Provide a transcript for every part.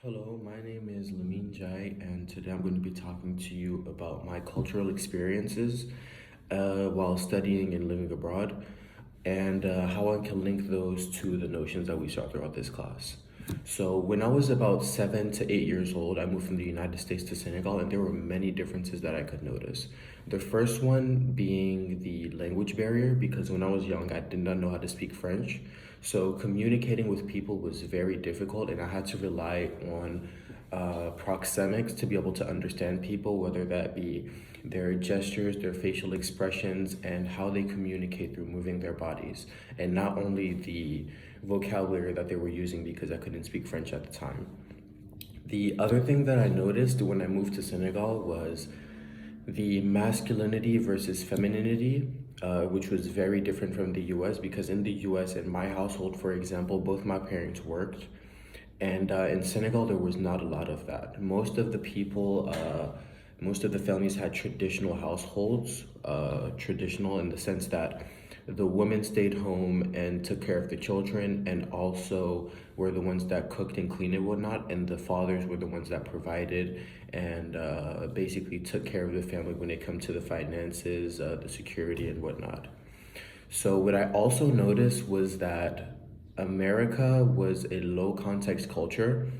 Hello, my name is Lamin Jai, and today I'm going to be talking to you about my cultural experiences while studying and living abroad, and how I can link those to the notions that we saw throughout this class. So, when I was about 7 to 8 years old, I moved from the United States to Senegal, and there were many differences that I could notice. The first one being the language barrier, because when I was young, I did not know how to speak French. So, communicating with people was very difficult, and I had to rely on proxemics to be able to understand people, whether that be their gestures, their facial expressions, and how they communicate through moving their bodies, and not only the vocabulary that they were using because I couldn't speak French at the time. The other thing that I noticed when I moved to Senegal was the masculinity versus femininity, which was very different from the US because in the US, in my household, for example, both my parents worked. And in Senegal, there was not a lot of that. Most of the families had traditional households, traditional in the sense that the women stayed home and took care of the children, and also were the ones that cooked and cleaned and whatnot, and the fathers were the ones that provided and basically took care of the family when it comes to the finances, the security, and whatnot. So, what I also noticed was that America was a low context culture,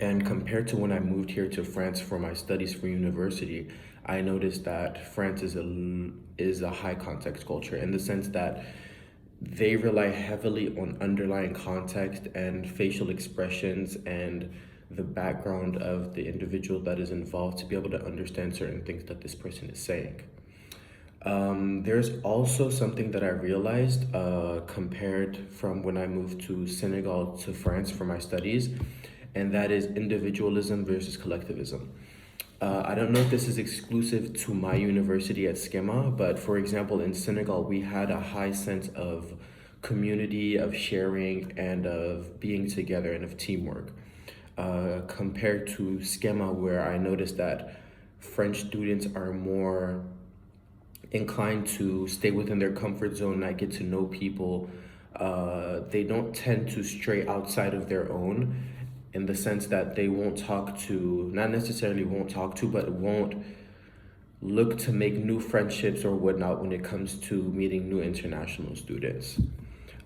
and compared to when I moved here to France for my studies for university, I noticed that France is a high context culture in the sense that they rely heavily on underlying context and facial expressions and the background of the individual that is involved to be able to understand certain things that this person is saying. There's also something that I realized compared from when I moved to Senegal to France for my studies, and that is individualism versus collectivism. I don't know if this is exclusive to my university at Schema, but for example, in Senegal, we had a high sense of community, of sharing, and of being together and of teamwork. Compared to Schema, where I noticed that French students are more inclined to stay within their comfort zone, not get to know people. They don't tend to stray outside of their own in the sense that they won't talk to, not necessarily won't talk to, but won't look to make new friendships or whatnot when it comes to meeting new international students.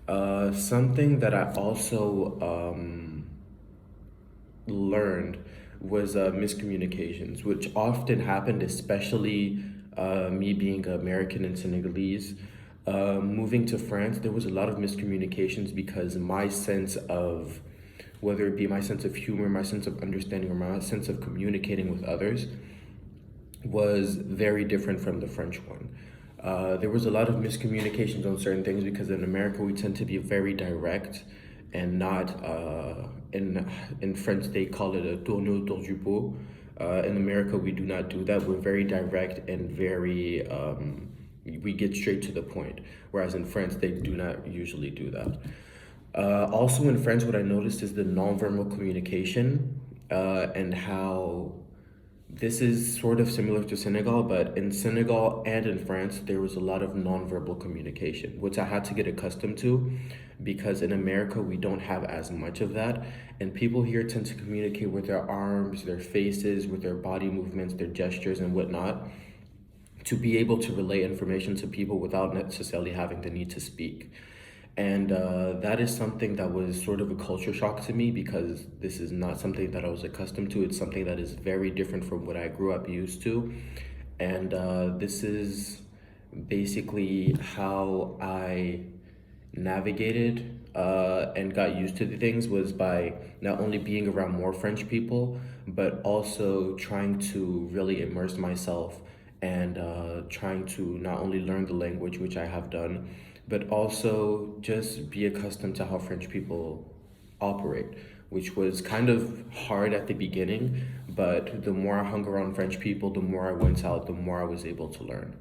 Something that I also learned was miscommunications, which often happened, especially me being American and Senegalese. Moving to France, there was a lot of miscommunications because my sense of, whether it be my sense of humor, my sense of understanding, or my sense of communicating with others, was very different from the French one. There was a lot of miscommunications on certain things because in America we tend to be very direct and not in French they call it a tourner autour du pot. In America we do not do that. We're very direct and very we get straight to the point. Whereas in France they do not usually do that. Also in France, what I noticed is the nonverbal communication and how this is sort of similar to Senegal, but in Senegal and in France, there was a lot of nonverbal communication, which I had to get accustomed to because in America, we don't have as much of that. And people here tend to communicate with their arms, their faces, with their body movements, their gestures, and whatnot to be able to relay information to people without necessarily having the need to speak. And that is something that was sort of a culture shock to me because this is not something that I was accustomed to. It's something that is very different from what I grew up used to. And this is basically how I navigated and got used to the things was by not only being around more French people, but also trying to really immerse myself and trying to not only learn the language, which I have done, but also just be accustomed to how French people operate, which was kind of hard at the beginning, but the more I hung around French people, the more I went out, the more I was able to learn.